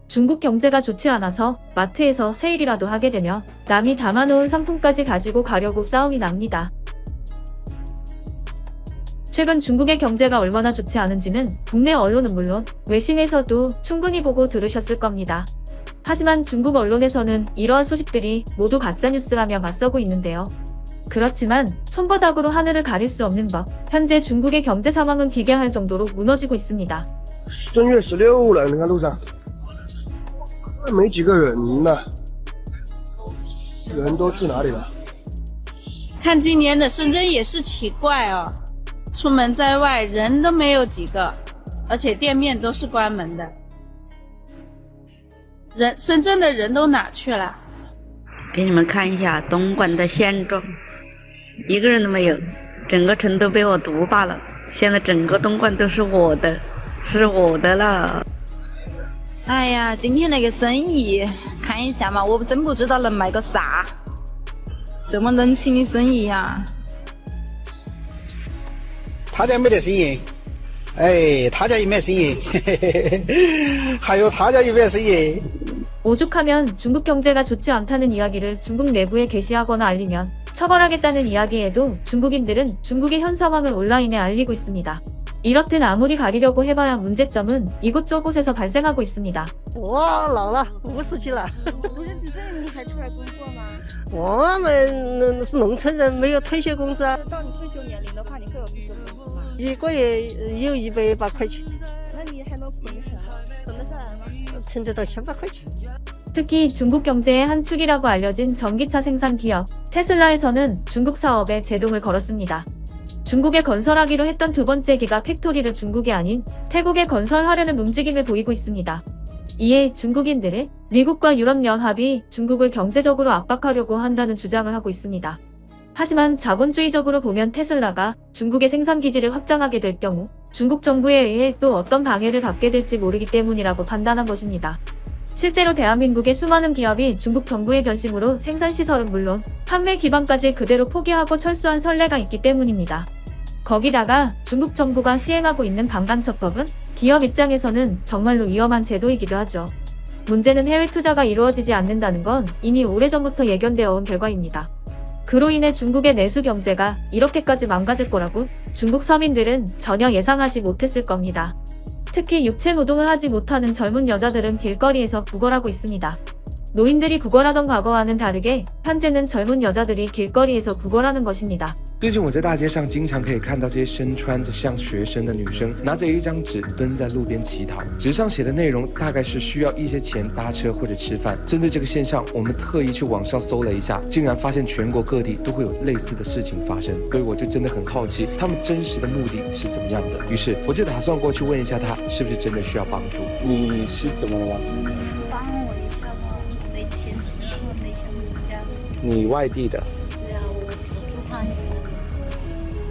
중국 경제가 좋지 않아서 마트에서 세일이라도 하게 되면 남이 담아놓은 상품까지 가지고 가려고 싸움이 납니다. 최근 중국의 경제가 얼마나 좋지 않은지는 국내 언론은 물론 외신에서도 충분히 보고 들으셨을 겁니다. 하지만 중국 언론에서는 이러한 소식들이 모두 가짜뉴스라며 맞서고 있는데요. 그렇지만 손바닥으로 하늘을 가릴 수 없는 법, 현재 중국의 경제 상황은 기괴할 정도로 무너지고 있습니다. 正月16了，你看路上没几个人呢，人都去哪里了？看今年的深圳也是奇怪哦，出门在外人都没有几个，而且店面都是关门的。深圳的人都哪去了？给你们看一下东莞的现状，一个人都没有，整个城都被我独霸了。现在整个东莞都是我的，是我的了。哎呀，今天那个生意看一下嘛，我真不知道能卖个啥，这么冷清的生意呀。他家没得生意，哎，他家也没生意，还有他家也没生意。 오죽하면 중국 경제가 좋지 않다는 이야기를 중국 내부에 게시하거나 알리면 처벌하겠다는 이야기에도 중국인들은 중국의 현 상황을 온라인에 알리고 있습니다. 이렇듯 아무리 가리려고 해봐야 문제점은 이곳저곳에서 발생하고 있습니다. 我老了，50几了。50几岁你还出来工作吗？我们是农村人，没有退休工资啊。到你退休年龄的话，你会有退休工资吗？一个月有180块钱。那你还能存钱吗？存得下来吗？存得到1800块钱。 특히 중국 경제의 한 축이라고 알려진 전기차 생산 기업 테슬라에서는 중국 사업에 제동을 걸었습니다. 중국에 건설하기로 했던 두 번째 기가 팩토리를 중국이 아닌 태국에 건설하려는 움직임을 보이고 있습니다. 이에 중국인들은 미국과 유럽연합이 중국을 경제적으로 압박하려고 한다는 주장을 하고 있습니다. 하지만 자본주의적으로 보면 테슬라가 중국의 생산기지를 확장하게 될 경우 중국 정부에 의해 또 어떤 방해를 받게 될지 모르기 때문이라고 판단한 것입니다. 실제로 대한민국의 수많은 기업이 중국 정부의 변심으로 생산시설은 물론 판매 기반까지 그대로 포기하고 철수한 선례가 있기 때문입니다. 거기다가 중국 정부가 시행하고 있는 방간처법은 기업 입장에서는 정말로 위험한 제도이기도 하죠. 문제는 해외 투자가 이루어지지 않는다는 건 이미 오래전부터 예견되어 온 결과입니다. 그로 인해 중국의 내수 경제가 이렇게까지 망가질 거라고 중국 서민들은 전혀 예상하지 못했을 겁니다. 특히 육체 노동을 하지 못하는 젊은 여자들은 길거리에서 구걸하고 있습니다. 노인들이 구걸하던 과거와는 다르게 현재는 젊은 여자들이 길거리에서 구걸하는 것입니다. 最近我在大街上经常可以看到这些身穿着像学生的女生拿着一张纸蹲在路边乞讨，纸上写的内容大概是需要一些钱搭车或者吃饭。针对这个现象，我们特意去网上搜了一下，竟然发现全国各地都会有类似的事情发生，所以我就真的很好奇他们真实的目的是怎么样的。于是我就打算过去问一下他是不是真的需要帮助。你是怎么了吗？帮我一下吧，没钱吃饭，没钱回家。你外地的？对啊，我住番禺。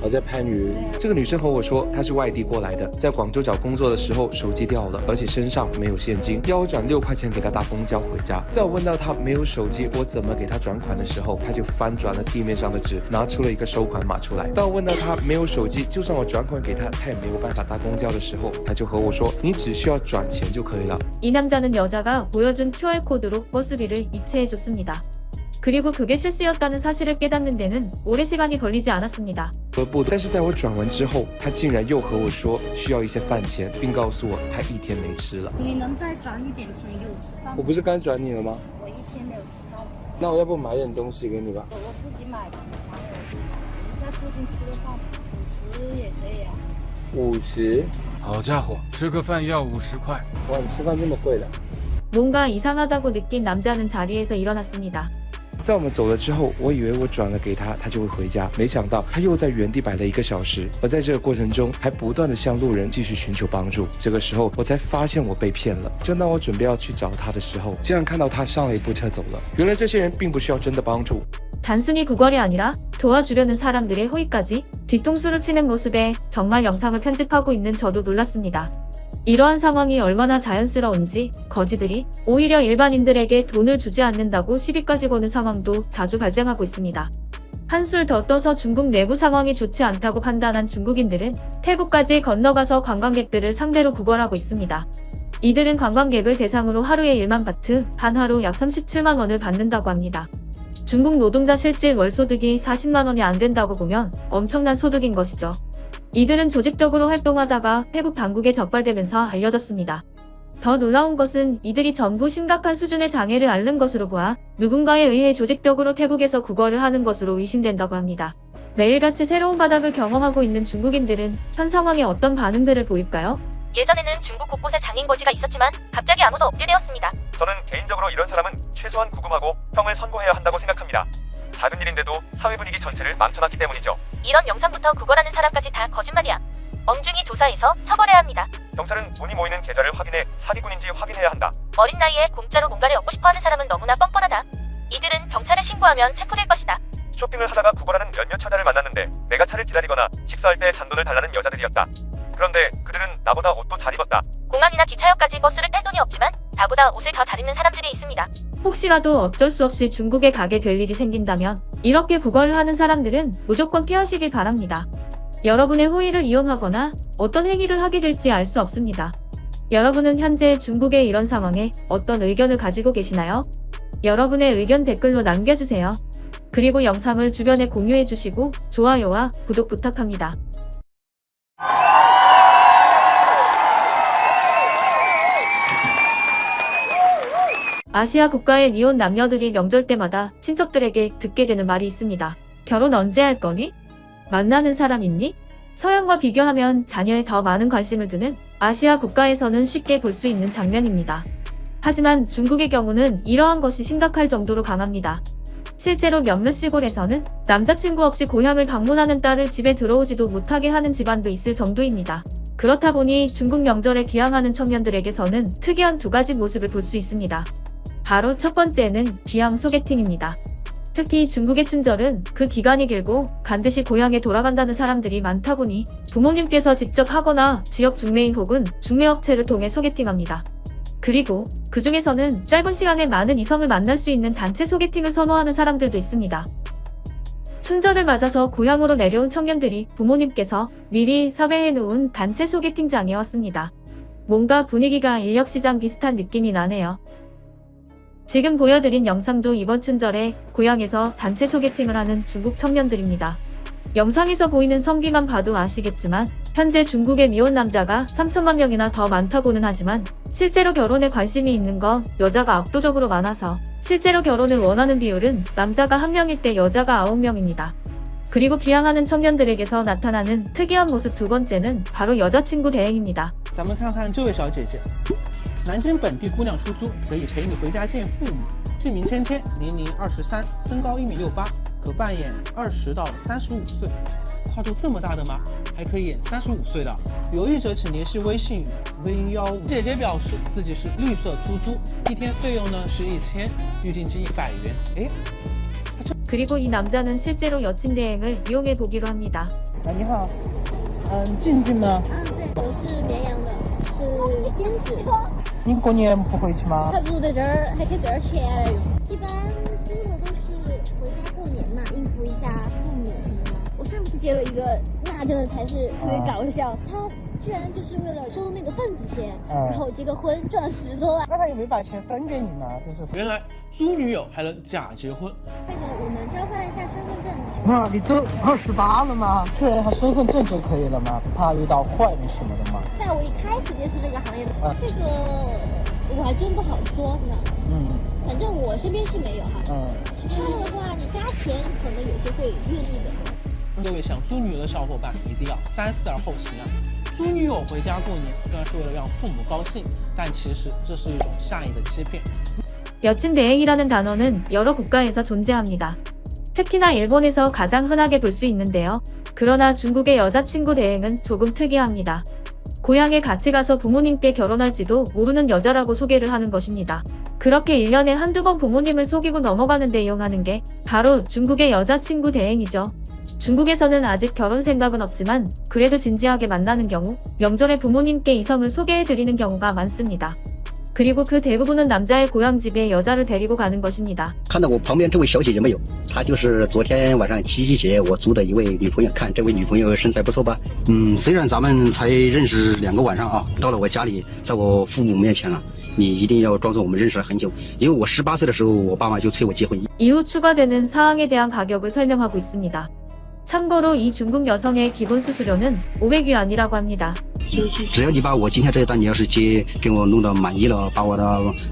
我在番禺。这个女生和我说，她是外地过来的，在广州找工作的时候手机掉了，而且身上没有现金，要我转6块钱给她搭公交回家。在我问到她没有手机，我怎么给她转款的时候，她就翻转了地面上的纸，拿出了一个收款码出来。当我问到她没有手机，就算我转款给她，她也没有办法搭公交的时候，她就和我说，你只需要转钱就可以了。 이 남자는 여자가 보여준 QR코드로 버스비를 이체해줬습니다. 그리고 그게 실수였다는 사실을 깨닫는 데는 오랜 시간이 걸리지 않았습니다. 但是在我转完之后，她竟然又和我说需要一些饭钱，并告诉我她一天没吃了。你能再转一点钱给我吃饭吗？我不是刚转你了吗？我一天没有吃饭。那我要不买点东西给你吧？我自己买吧，我在附近吃的话，50也可以啊。50？好家伙，吃个饭要50块！哇，你吃饭这么贵的？ 뭔가 이상하다고 느낀 남자는 자리에서 일어났습니다. 在我们走了之后，我以为我转了给他，他就会回家，没想到他又在原地摆了1个小时，而在这个过程中还不断的向路人继续寻求帮助。这个时候我才发现我被骗了。正当我准备要去找他的时候，竟然看到他上了一部车走了。原来这些人并不需要真的帮助， 단순히 구걸이 아니라 도와주려는 사람들의 호의까지 뒤통수를 치는 모습에 정말 영상을 편집하고 있는 저도 놀랐습니다. 이러한 상황이 얼마나 자연스러운지 거지들이 오히려 일반인들에게 돈을 주지 않는다고 시비까지 거는 상황도 자주 발생하고 있습니다. 한술 더 떠서 중국 내부 상황이 좋지 않다고 판단한 중국인들은 태국까지 건너가서 관광객들을 상대로 구걸하고 있습니다. 이들은 관광객을 대상으로 하루에 1만 바트, 한 하루 약 37만 원을 받는다고 합니다. 중국 노동자 실질 월소득이 40만 원이 안 된다고 보면 엄청난 소득인 것이죠. 이들은 조직적으로 활동하다가 태국 당국에 적발되면서 알려졌습니다. 더 놀라운 것은 이들이 전부 심각한 수준의 장애를 앓는 것으로 보아 누군가에 의해 조직적으로 태국에서 구걸을 하는 것으로 의심된다고 합니다. 매일같이 새로운 바닥을 경험하고 있는 중국인들은 현 상황에 어떤 반응들을 보일까요? 예전에는 중국 곳곳에 장인 거지가 있었지만 갑자기 아무도 없게 되었습니다. 저는 개인적으로 이런 사람은 최소한 구금하고 형을 선고해야 한다고 생각합니다. 작은 일인데도 사회 분위기 전체를 망쳐놨기 때문이죠. 이런 영상부터 구걸하는 사람까지 다 거짓말이야. 엄중히 조사해서 처벌해야 합니다. 경찰은 돈이 모이는 계좌를 확인해 사기꾼인지 확인해야 한다. 어린 나이에 공짜로 뭔가를 얻고 싶어하는 사람은 너무나 뻔뻔하다. 이들은 경찰에 신고하면 체포될 것이다. 쇼핑을 하다가 구걸하는 몇몇 처자를 만났는데 내가 차를 기다리거나 식사할 때 잔돈을 달라는 여자들이었다. 그런데 그들은 나보다 옷도 잘 입었다. 공항이나 기차역까지 버스를 탈 돈이 없지만 나보다 옷을 더 잘 입는 사람들이 있습니다. 혹시라도 어쩔 수 없이 중국에 가게 될 일이 생긴다면 이렇게 구걸을 하는 사람들은 무조건 피하시길 바랍니다. 여러분의 호의를 이용하거나 어떤 행위를 하게 될지 알 수 없습니다. 여러분은 현재 중국의 이런 상황에 어떤 의견을 가지고 계시나요? 여러분의 의견 댓글로 남겨주세요. 그리고 영상을 주변에 공유해주시고 좋아요와 구독 부탁합니다. 아시아 국가의 이혼 남녀들이 명절 때마다 친척들에게 듣게 되는 말이 있습니다. 결혼 언제 할 거니? 만나는 사람 있니? 서양과 비교하면 자녀에 더 많은 관심을 두는 아시아 국가에서는 쉽게 볼 수 있는 장면입니다. 하지만 중국의 경우는 이러한 것이 심각할 정도로 강합니다. 실제로 몇몇 시골에서는 남자친구 없이 고향을 방문하는 딸을 집에 들어오지도 못하게 하는 집안도 있을 정도입니다. 그렇다 보니 중국 명절에 귀향하는 청년들에게서는 특이한 두 가지 모습을 볼 수 있습니다. 바로 첫 번째는 귀향 소개팅입니다. 특히 중국의 춘절은 그 기간이 길고 반드시 고향에 돌아간다는 사람들이 많다 보니 부모님께서 직접 하거나 지역 중매인 혹은 중매업체를 통해 소개팅합니다. 그리고 그 중에서는 짧은 시간에 많은 이성을 만날 수 있는 단체 소개팅을 선호하는 사람들도 있습니다. 춘절을 맞아서 고향으로 내려온 청년들이 부모님께서 미리 섭외해 놓은 단체 소개팅장에 왔습니다. 뭔가 분위기가 인력시장 비슷한 느낌이 나네요. 지금 보여드린 영상도 이번 춘절에 고향에서 단체 소개팅을 하는 중국 청년들입니다. 영상에서 보이는 성비만 봐도 아시겠지만 현재 중국의 미혼 남자가 3천만 명이나 더 많다고는 하지만 실제로 결혼에 관심이 있는 건 여자가 압도적으로 많아서 실제로 결혼을 원하는 비율은 남자가 1명일 때 여자가 9명입니다. 그리고 귀향하는 청년들에게서 나타나는 특이한 모습 두 번째는 바로 여자친구 대행입니다. 咱们看看这位小姐姐，南京本地姑娘出租，可以陪你回家见父母。姓名芊芊，年龄23，身高1.68米，可扮演20到35岁。跨度这么大的吗？还可以演35岁的。有意者请联系微信V115。姐姐表示自己是绿色出租，一天费用呢是1000，预定金100元。哎。 그리고 이 남자는 실제로 여친 대행을 이용해 보기로 합니다. 你好，静静吗？对，我是绵阳的，是兼职。你过年不回去吗？他住在这儿，还给这儿钱来用。一般租的都是回家过年嘛，应付一下父母什么的。我上次接了一个，那真的才是特别搞笑，他居然就是为了收那个份子钱，然后结个婚赚了10多万。那他有没有把钱分给你呢？就是原来租女友还能假结婚。那个我们交换一下身份证。啊，你都28了吗？确认他身份证就可以了吗？不怕遇到坏人什么的吗？在我一开始接触这个行业的，这个我还真不好说呢。反正我身边是没有哈。其他的话，你加钱可能有些会愿意的。各位想租女友的小伙伴一定要3思而后行啊！租女友回家过年虽然是为了让父母高兴，但其实这是一种善意的欺骗。 여친 대행이라는 단어는 여러 국가에서 존재합니다. 특히나 일본에서 가장 흔하게 볼 수 있는데요. 그러나 중국의 여자친구 대행은 조금 특이합니다. 고향에 같이 가서 부모님께 결혼할지도 모르는 여자라고 소개를 하는 것입니다. 그렇게 1년에 한두 번 부모님을 속이고 넘어가는 데 이용하는 게 바로 중국의 여자친구 대행이죠. 중국에서는 아직 결혼 생각은 없지만 그래도 진지하게 만나는 경우 명절에 부모님께 이성을 소개해드리는 경우가 많습니다. 그리고 그 대부분은 남자의 고향 집에 여자를 데리고 가는 것입니다. 看到我旁边这位小姐姐没有？她就是昨天晚上七夕节我租的一位女朋友。看这位女朋友身材不错吧？虽然咱们才认识2个晚上啊，到了我家里，在我父母面前了，你一定要装作我们认识了很久，因为我18岁的时候，我爸妈就催我结婚。 이후 추가되는 사항에 대한 가격을 설명하고 있습니다. 참고로 이 중국 여성의 기본 수수료는 500위안이라고 합니다. 只要你把我今天这一单，你要是给我弄得满意了，把我的，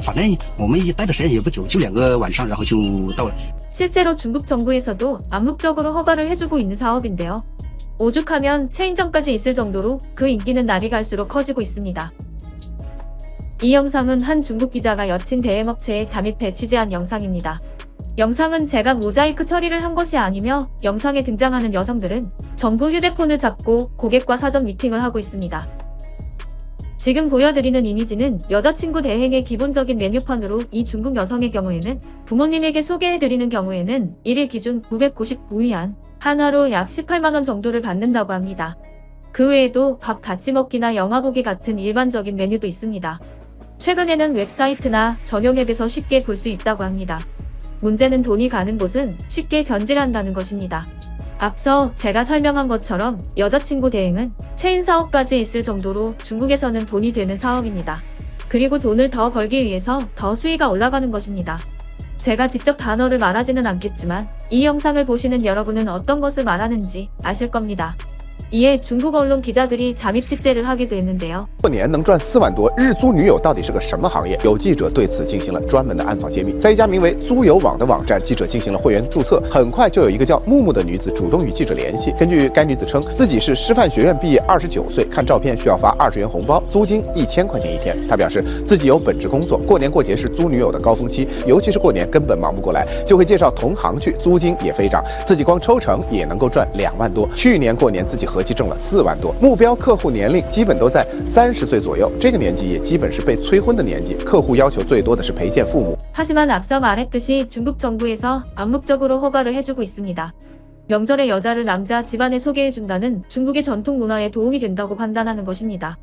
反正我们待的时间也不久，就2个晚上，然后就到了。 실제로 중국 정부에서도 암묵적으로 허가를 해주고 있는 사업인데요. 오죽하면 체인점까지 있을 정도로 그 인기는 날이 갈수록 커지고 있습니다. 이 영상은 한 중국 기자가 여친 대행업체에 잠입해 취재한 영상입니다. 영상은 제가 모자이크 처리를 한 것이 아니며 영상에 등장하는 여성들은 전부 휴대폰을 잡고 고객과 사전 미팅을 하고 있습니다. 지금 보여드리는 이미지는 여자친구 대행의 기본적인 메뉴판으로 이 중국 여성의 경우에는 부모님에게 소개해드리는 경우에는 1일 기준 999위안, 한화로 약 18만원 정도를 받는다고 합니다. 그 외에도 밥 같이 먹기나 영화 보기 같은 일반적인 메뉴도 있습니다. 최근에는 웹사이트나 전용 앱에서 쉽게 볼 수 있다고 합니다. 문제는 돈이 가는 곳은 쉽게 변질한다는 것입니다. 앞서 제가 설명한 것처럼 여자친구 대행은 체인 사업까지 있을 정도로 중국에서는 돈이 되는 사업입니다. 그리고 돈을 더 벌기 위해서 더 수위가 올라가는 것입니다. 제가 직접 단어를 말하지는 않겠지만 이 영상을 보시는 여러분은 어떤 것을 말하는지 아실 겁니다. 이에 중국 언론 기자들이 잠입 취재를 하기도 했는데요. 过年能赚4万多，日租女友到底是个什么行业？有记者对此进行了专门的暗访揭秘。在一家名为租友网的网站，记者进行了会员注册，很快就有一个叫木木的女子主动与记者联系。根据该女子称，自己是师范学院毕业，29岁，看照片需要发20元红包，租金1000块钱一天。她表示自己有本职工作，过年过节是租女友的高峰期，尤其是过年根本忙不过来，就会介绍同行去，租金也飞涨，自己光抽成也能够赚2万多。去年过年自己合计挣了4万多，目标客户年龄基本都在30岁左右，这个年纪也基本是被催婚的年纪，客户要求最多的是陪见父母。 하지만 앞서 말했듯이 중국 정부에서 암묵적으로 허가를 해주고 있습니다. 명절에 여자를 남자 집안에 소개해준다는 중국의 전통 문화에 도움이 된다고 판단하는 것입니다.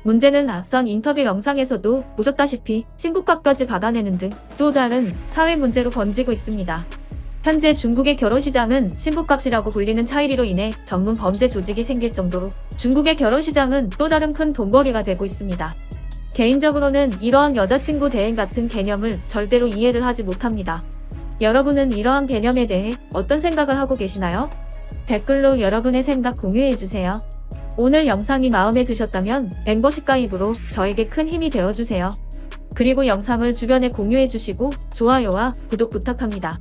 문제는 앞선 인터뷰 영상에서도 보셨다시피 신부값까지 받아내는 등 또 다른 사회 문제로 번지고 있습니다. 현재 중국의 결혼시장은 신부값이라고 불리는 차이로 인해 전문 범죄 조직이 생길 정도로 중국의 결혼시장은 또 다른 큰 돈벌이가 되고 있습니다. 개인적으로는 이러한 여자친구 대행 같은 개념을 절대로 이해를 하지 못합니다. 여러분은 이러한 개념에 대해 어떤 생각을 하고 계시나요? 댓글로 여러분의 생각 공유해주세요. 오늘 영상이 마음에 드셨다면 멤버십 가입으로 저에게 큰 힘이 되어주세요. 그리고 영상을 주변에 공유해주시고 좋아요와 구독 부탁합니다.